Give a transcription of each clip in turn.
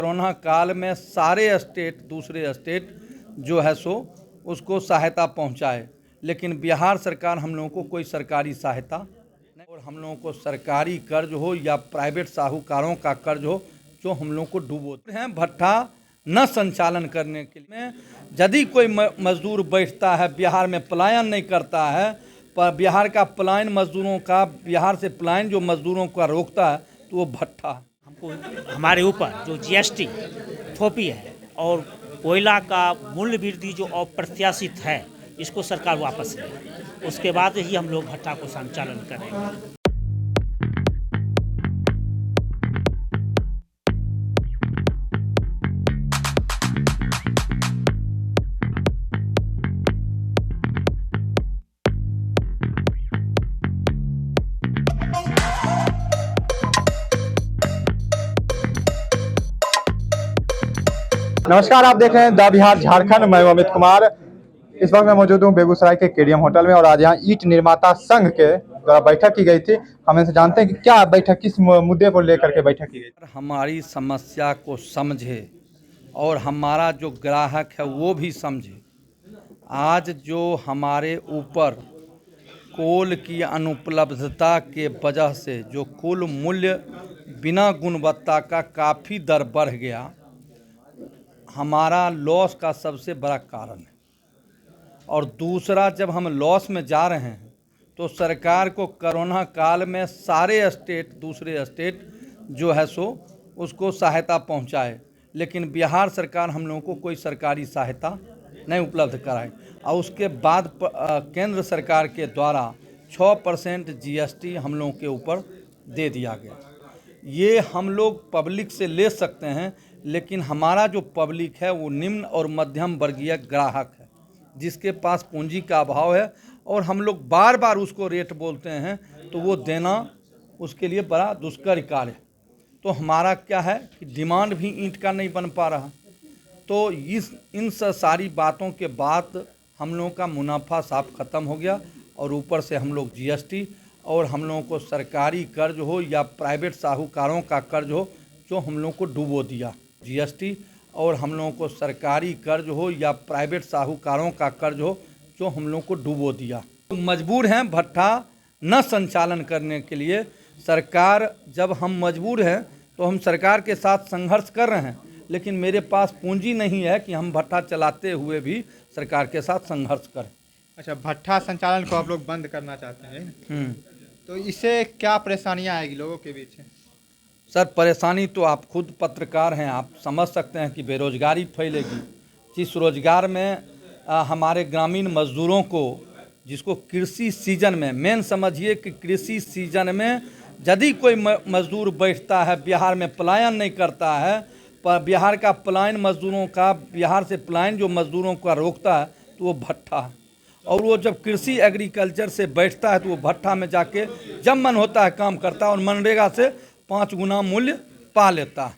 Corona काल में सारे स्टेट दूसरे स्टेट जो है सो उसको सहायता पहुंचाए, लेकिन बिहार सरकार हम लोगों को कोई सरकारी सहायता नहीं, और हम लोगों को सरकारी कर्ज हो या प्राइवेट साहूकारों का कर्ज हो जो हम लोगों को डूबोते हैं। भट्ठा न संचालन करने के लिए यदि कोई मजदूर बैठता है, बिहार में पलायन नहीं करता है, पर बिहार का पलायन मजदूरों का, बिहार से पलायन जो मजदूरों का रोकता है, तो वो भट्ठा है। हमको हमारे ऊपर जो जीएसटी थोपी है और कोयला का मूल्य वृद्धि जो अप्रत्याशित है, इसको सरकार वापस ले, उसके बाद ही हम लोग भट्ठा को संचालन करेंगे। नमस्कार, आप देख रहे हैं द बिहार झारखंड। मैं अमित कुमार। इस वक्त मैं मौजूद हूँ बेगूसराय के केडीएम होटल में और आज यहाँ ईंट निर्माता संघ के द्वारा बैठक की गई थी। हम इनसे जानते हैं कि क्या बैठक, किस मुद्दे को लेकर के बैठक की गई। हमारी समस्या को समझे और हमारा जो ग्राहक है वो भी समझे। आज जो हमारे ऊपर कोल की अनुपलब्धता के वजह से जो कुल मूल्य बिना गुणवत्ता का काफ़ी दर बढ़ गया, हमारा लॉस का सबसे बड़ा कारण है। और दूसरा, जब हम लॉस में जा रहे हैं तो सरकार को कोरोना काल में सारे स्टेट दूसरे स्टेट जो है सो उसको सहायता पहुंचाए, लेकिन बिहार सरकार हम लोगों को कोई सरकारी सहायता नहीं उपलब्ध कराए। और उसके बाद केंद्र सरकार के द्वारा 6% जीएसटी हम लोगों के ऊपर दे दिया गया। ये हम लोग पब्लिक से ले सकते हैं, लेकिन हमारा जो पब्लिक है वो निम्न और मध्यम वर्गीय ग्राहक है, जिसके पास पूंजी का अभाव है, और हम लोग बार बार उसको रेट बोलते हैं तो वो देना उसके लिए बड़ा दुष्कर कार्य है। तो हमारा क्या है कि डिमांड भी ईंट का नहीं बन पा रहा। तो इन सारी बातों के बाद हम लोगों का मुनाफा साफ ख़त्म हो गया, और ऊपर से हम लोग जीएसटी और हम लोगों को सरकारी कर्ज हो या प्राइवेट साहूकारों का कर्ज हो जो हम लोगों को डुबो दिया। जीएसटी और हम लोगों को सरकारी कर्ज हो या प्राइवेट साहूकारों का कर्ज हो जो हम लोगों को डुबो दिया। मजबूर हैं भट्ठा न संचालन करने के लिए। सरकार, जब हम मजबूर हैं तो हम सरकार के साथ संघर्ष कर रहे हैं, लेकिन मेरे पास पूंजी नहीं है कि हम भट्ठा चलाते हुए भी सरकार के साथ संघर्ष करें। अच्छा, भट्ठा संचालन को आप लोग बंद करना चाहते हैं, तो इससे क्या परेशानियां आएगी लोगों के बीच? सर, परेशानी तो आप खुद पत्रकार हैं, आप समझ सकते हैं कि बेरोजगारी फैलेगी। जिस रोजगार में हमारे ग्रामीण मजदूरों को, जिसको कृषि सीजन में, मेन समझिए कि कृषि सीजन में यदि कोई मजदूर बैठता है, बिहार में पलायन नहीं करता है, पर बिहार का पलायन मजदूरों का, बिहार से पलायन जो मजदूरों का रोकता है, तो वो भट्ठा है। और वो जब कृषि एग्रीकल्चर से बैठता है तो वो भट्ठा में जाके जब मन होता है काम करता है और मनरेगा से 5 गुना मूल्य पा लेता है।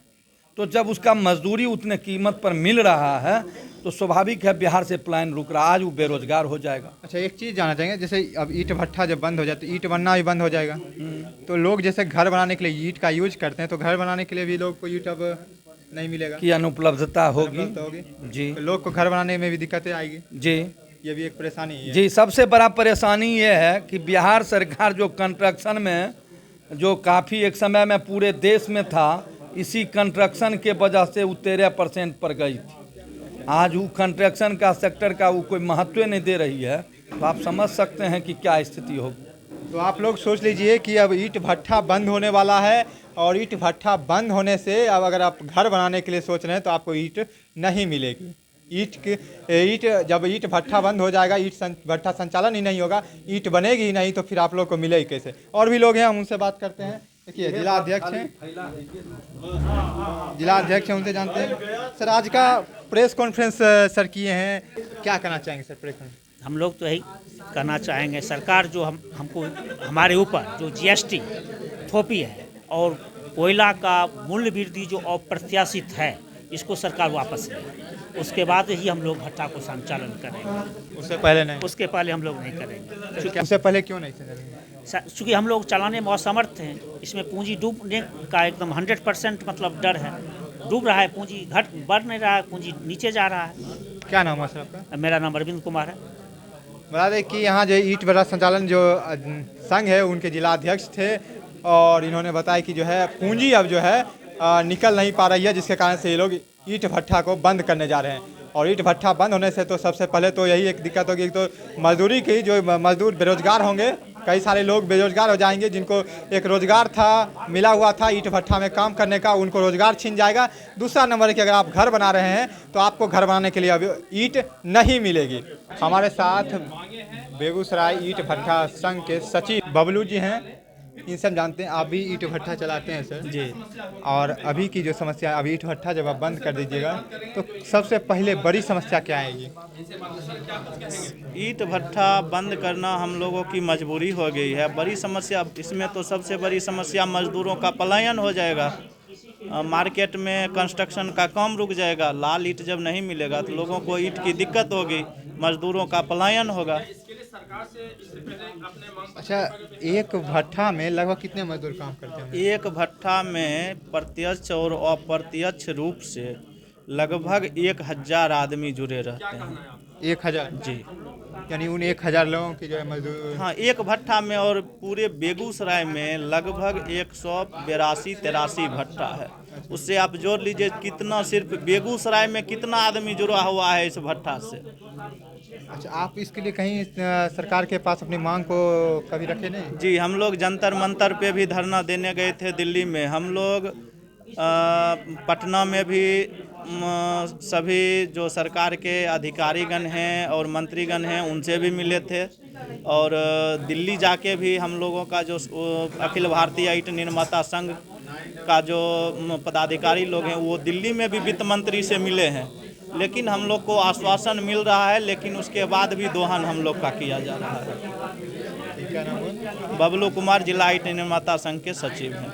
तो जब उसका मजदूरी उतने कीमत पर मिल रहा है तो स्वाभाविक है बिहार से पलायन रुक रहा, आज वो बेरोजगार हो जाएगा। अच्छा, एक चीज़ जानना चाहेंगे, जैसे अब ईंट भट्ठा जब बंद हो जाए तो ईंट बनना भी बंद हो जाएगा, तो लोग जैसे घर बनाने के लिए ईंट का यूज करते हैं, तो घर बनाने के लिए भी लोग को ईंट अब नहीं मिलेगा कि अनुपलब्धता होगी जी, तो लोग को घर बनाने में भी दिक्कतें आएगी जी। ये भी एक परेशानी है जी, सबसे बड़ा परेशानी ये है कि बिहार सरकार जो कंस्ट्रक्शन में, जो काफ़ी एक समय में पूरे देश में था, इसी कंस्ट्रक्शन के वजह से वो 13% पर गई थी। आज वो कंस्ट्रक्शन का सेक्टर का वो कोई महत्व नहीं दे रही है, तो आप समझ सकते हैं कि क्या स्थिति होगी। तो आप लोग सोच लीजिए कि अब ईंट भट्ठा बंद होने वाला है, और ईंट भट्ठा बंद होने से अब अगर आप घर बनाने के लिए सोच रहे हैं तो आपको ईंट नहीं मिलेगी। ईंट जब ईंट भट्ठा बंद हो जाएगा, ईंट भट्ठा संचालन ही नहीं होगा, ईंट बनेगी ही नहीं, तो फिर आप लोग को मिलेगी कैसे? और भी लोग हैं, हम उनसे बात करते हैं। देखिए, जिला अध्यक्ष हैं, उनसे जानते हैं। सर, आज का प्रेस कॉन्फ्रेंस सर किए हैं, क्या कहना चाहेंगे सर प्रेस कॉन्फ्रेंस? हम लोग तो यही कहना चाहेंगे, सरकार जो हमको हमारे ऊपर जो जीएसटी थोपी है और कोयला का मूल्य वृद्धि जो अप्रत्याशित है, इसको सरकार वापस ले, उसके बाद ही हम लोग भट्ठा को संचालन करेंगे। उससे पहले नहीं? उसके पहले हम लोग नहीं करेंगे। उससे पहले क्यों नहीं करेंगे? चूँकि हम लोग चलाने में असमर्थ हैं, इसमें पूंजी डूबने का एकदम 100% मतलब डर है। डूब रहा है, पूंजी घट बढ़ नहीं रहा है, पूंजी नीचे जा रहा है। क्या नाम है सर आपका? मेरा नाम अरविंद कुमार है। बता दें कि यहाँ जो ईंट भट्ठा संचालन जो संघ है उनके जिला अध्यक्ष थे और इन्होंने बताया कि जो है पूंजी अब जो है निकल नहीं पा रही है, जिसके कारण से ये लोग ईंट भट्ठा को बंद करने जा रहे हैं। और ईंट भट्ठा बंद होने से तो सबसे पहले तो यही एक दिक्कत होगी, तो मजदूरी की, जो मजदूर बेरोजगार होंगे, कई सारे लोग बेरोजगार हो जाएंगे जिनको एक रोजगार था, मिला हुआ था ईंट भट्ठा में काम करने का, उनको रोजगार छिन जाएगा। दूसरा नंबर है कि अगर आप घर बना रहे हैं तो आपको घर बनाने के लिए अब ईंट नहीं मिलेगी। हमारे साथ बेगूसराय ईंट भट्ठा संघ के सचिव बबलू जी हैं, इनसे हम जानते हैं। आप भी ईंट भट्ठा चलाते हैं सर जी। और अभी की जो समस्या, अभी ईंट भट्ठा जब आप बंद कर दीजिएगा तो सबसे पहले बड़ी समस्या क्या आएगी? ईंट भट्ठा बंद करना हम लोगों की मजबूरी हो गई है। बड़ी समस्या इसमें तो सबसे बड़ी समस्या मजदूरों का पलायन हो जाएगा। मार्केट में कंस्ट्रक्शन का काम रुक जाएगा। लाल ईंट जब नहीं मिलेगा तो लोगों को ईंट की दिक्कत होगी, मजदूरों का पलायन होगा। अच्छा, एक भट्ठा में लगभग कितने मजदूर काम करते हैं? एक भट्ठा में प्रत्यक्ष और अप्रत्यक्ष रूप से लगभग 1000 आदमी जुड़े रहते हैं। 1000? जी यानी उन 1000 लोगों की जो है मजदूर। हाँ, एक भट्ठा में। और पूरे बेगूसराय में लगभग 182-83 भट्ठा है। उससे आप जोड़ लीजिए कितना, सिर्फ बेगूसराय में कितना आदमी जुड़ा हुआ है इस भट्ठा से। अच्छा, आप इसके लिए कहीं सरकार के पास अपनी मांग को कभी रखे नहीं? जी, हम लोग जंतर मंतर पे भी धरना देने गए थे दिल्ली में। हम लोग पटना में भी सभी जो सरकार के अधिकारीगण हैं और मंत्रीगण हैं उनसे भी मिले थे। और दिल्ली जाके भी हम लोगों का जो अखिल भारतीय ईंट निर्माता संघ का जो पदाधिकारी लोग हैं वो दिल्ली में भी वित्त मंत्री से मिले हैं। लेकिन हम लोग को आश्वासन मिल रहा है, लेकिन उसके बाद भी दोहन हम लोग का किया जा रहा है। क्या नाम है? बबलू कुमार, जिला ईंट निर्माता संघ के सचिव हैं।